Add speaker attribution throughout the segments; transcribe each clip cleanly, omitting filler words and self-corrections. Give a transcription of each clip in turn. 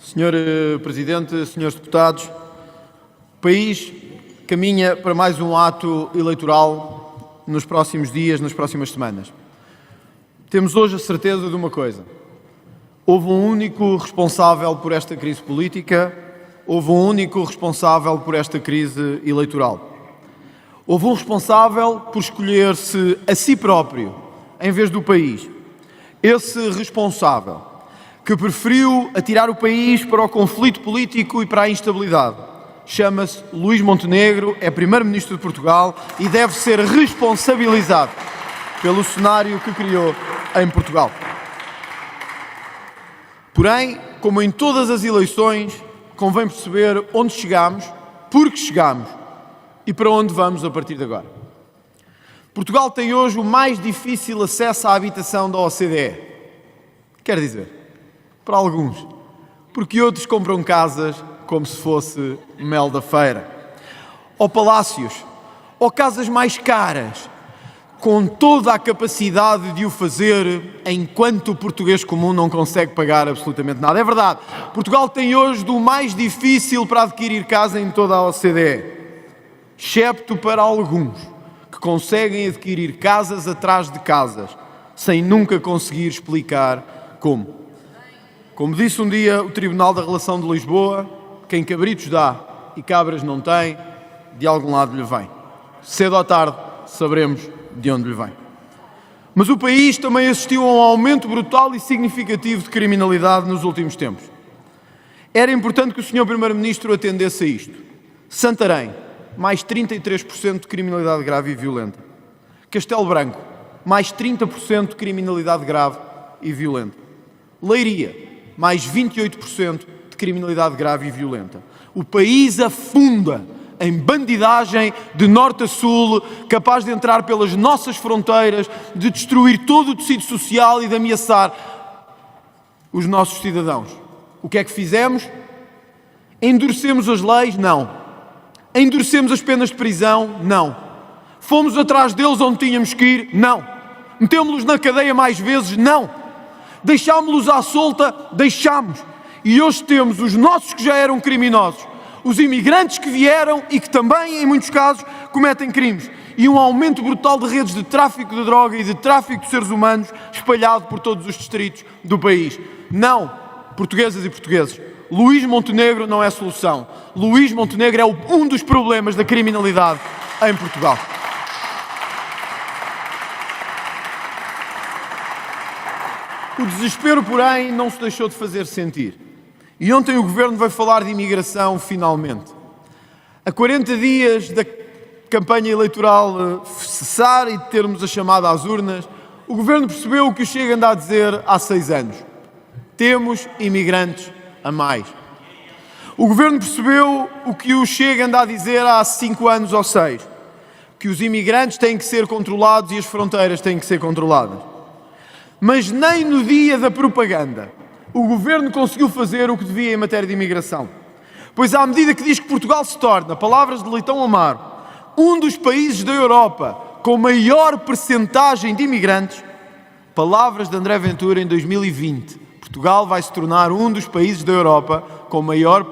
Speaker 1: Senhor Presidente, senhores deputados, o país caminha para mais um ato eleitoral nos próximos dias, nas próximas semanas. Temos hoje a certeza de uma coisa: houve um único responsável por esta crise política, houve um único responsável por esta crise eleitoral. Houve um responsável por escolher-se a si próprio em vez do país. Esse responsável que preferiu atirar o país para o conflito político e para a instabilidade chama-se Luís Montenegro, é Primeiro-Ministro de Portugal e deve ser responsabilizado pelo cenário que criou em Portugal. Porém, como em todas as eleições, convém perceber onde chegamos, por que chegamos e para onde vamos a partir de agora. Portugal tem hoje o mais difícil acesso à habitação da OCDE. Quer dizer, para alguns, porque outros compram casas como se fosse mel da feira, ou palácios, ou casas mais caras, com toda a capacidade de o fazer, enquanto o português comum não consegue pagar absolutamente nada. É verdade, Portugal tem hoje do mais difícil para adquirir casa em toda a OCDE, excepto para alguns que conseguem adquirir casas atrás de casas, sem nunca conseguir explicar como. Como disse um dia o Tribunal da Relação de Lisboa, quem cabritos dá e cabras não tem, de algum lado lhe vem. Cedo ou tarde saberemos de onde lhe vem. Mas o país também assistiu a um aumento brutal e significativo de criminalidade nos últimos tempos. Era importante que o Sr. Primeiro-Ministro atendesse a isto. Santarém, mais 33% de criminalidade grave e violenta. Castelo Branco, mais 30% de criminalidade grave e violenta. Leiria, mais 28% de criminalidade grave e violenta. O país afunda em bandidagem de norte a sul, capaz de entrar pelas nossas fronteiras, de destruir todo o tecido social e de ameaçar os nossos cidadãos. O que é que fizemos? Endurecemos as leis? Não. Endurecemos as penas de prisão? Não. Fomos atrás deles onde tínhamos que ir? Não. Metemos-los na cadeia mais vezes? Não. Deixámos-los à solta? Deixámos. E hoje temos os nossos que já eram criminosos, os imigrantes que vieram e que também, em muitos casos, cometem crimes. E um aumento brutal de redes de tráfico de droga e de tráfico de seres humanos espalhado por todos os distritos do país. Não, portuguesas e portugueses, Luís Montenegro não é a solução. Luís Montenegro é um dos problemas da criminalidade em Portugal. O desespero, porém, não se deixou de fazer sentir. E ontem o Governo veio falar de imigração, finalmente. A 40 dias da campanha eleitoral cessar e de termos a chamada às urnas, o Governo percebeu o que o Chega anda a dizer há 6 anos. Temos imigrantes a mais. O Governo percebeu o que o Chega anda a dizer há 5 anos ou 6. Que os imigrantes têm que ser controlados e as fronteiras têm que ser controladas. Mas nem no dia da propaganda o Governo conseguiu fazer o que devia em matéria de imigração. Pois à medida que diz que Portugal se torna, palavras de Leitão Amaro, um dos países da Europa com maior percentagem de imigrantes, palavras de André Ventura em 2020, Portugal vai se tornar um dos países da Europa com maior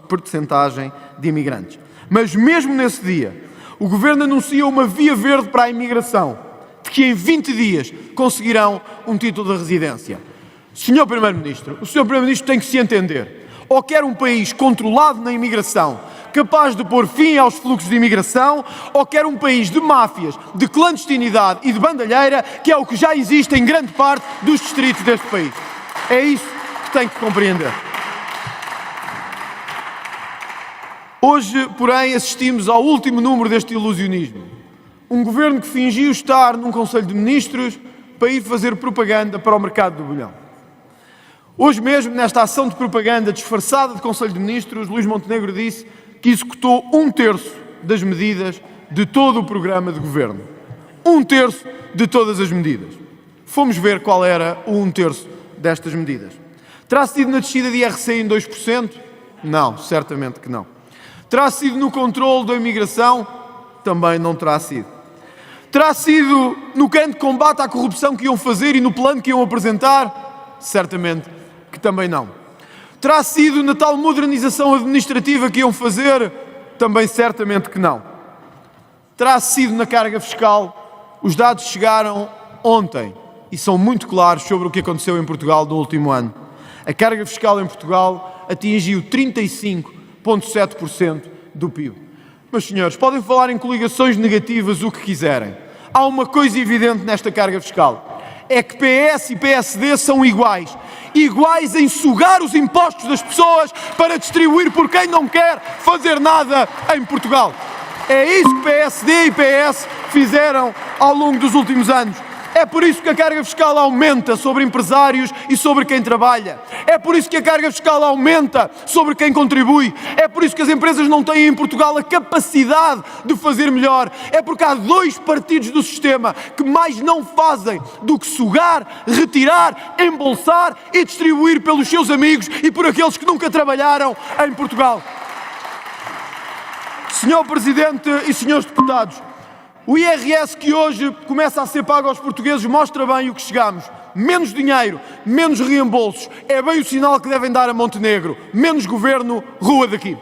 Speaker 1: percentagem de imigrantes. Mas mesmo nesse dia, o Governo anuncia uma via verde para a imigração, de que em 20 dias conseguirão um título de residência. Senhor Primeiro-Ministro, o Sr. Primeiro-Ministro tem que se entender. Ou quer um país controlado na imigração, capaz de pôr fim aos fluxos de imigração, ou quer um país de máfias, de clandestinidade e de bandalheira, que é o que já existe em grande parte dos distritos deste país. É isso que tem que compreender. Hoje, porém, assistimos ao último número deste ilusionismo. Um Governo que fingiu estar num Conselho de Ministros para ir fazer propaganda para o mercado do bolhão. Hoje mesmo, nesta ação de propaganda disfarçada de Conselho de Ministros, Luís Montenegro disse que executou 1/3 das medidas de todo o programa de Governo. 1/3 de todas as medidas. Fomos ver qual era o 1/3 destas medidas. Terá sido na descida de IRC em 2%? Não, certamente que não. Terá sido no controle da imigração? Também não terá sido. Terá sido no campo de combate à corrupção que iam fazer e no plano que iam apresentar? Certamente que também não. Terá sido na tal modernização administrativa que iam fazer? Também certamente que não. Terá sido na carga fiscal? Os dados chegaram ontem e são muito claros sobre o que aconteceu em Portugal no último ano. A carga fiscal em Portugal atingiu 35,7% do PIB. Meus senhores, podem falar em coligações negativas o que quiserem. Há uma coisa evidente nesta carga fiscal. É que PS e PSD são iguais. Iguais em sugar os impostos das pessoas para distribuir por quem não quer fazer nada em Portugal. É isso que PSD e PS fizeram ao longo dos últimos anos. É por isso que a carga fiscal aumenta sobre empresários e sobre quem trabalha. É por isso que a carga fiscal aumenta sobre quem contribui. É por isso que as empresas não têm em Portugal a capacidade de fazer melhor. É porque há dois partidos do sistema que mais não fazem do que sugar, retirar, embolsar e distribuir pelos seus amigos e por aqueles que nunca trabalharam em Portugal. Senhor Presidente e senhores deputados, o IRS que hoje começa a ser pago aos portugueses mostra bem o que chegamos. Menos dinheiro, menos reembolsos. É bem o sinal que devem dar a Montenegro. Menos governo, rua daqui.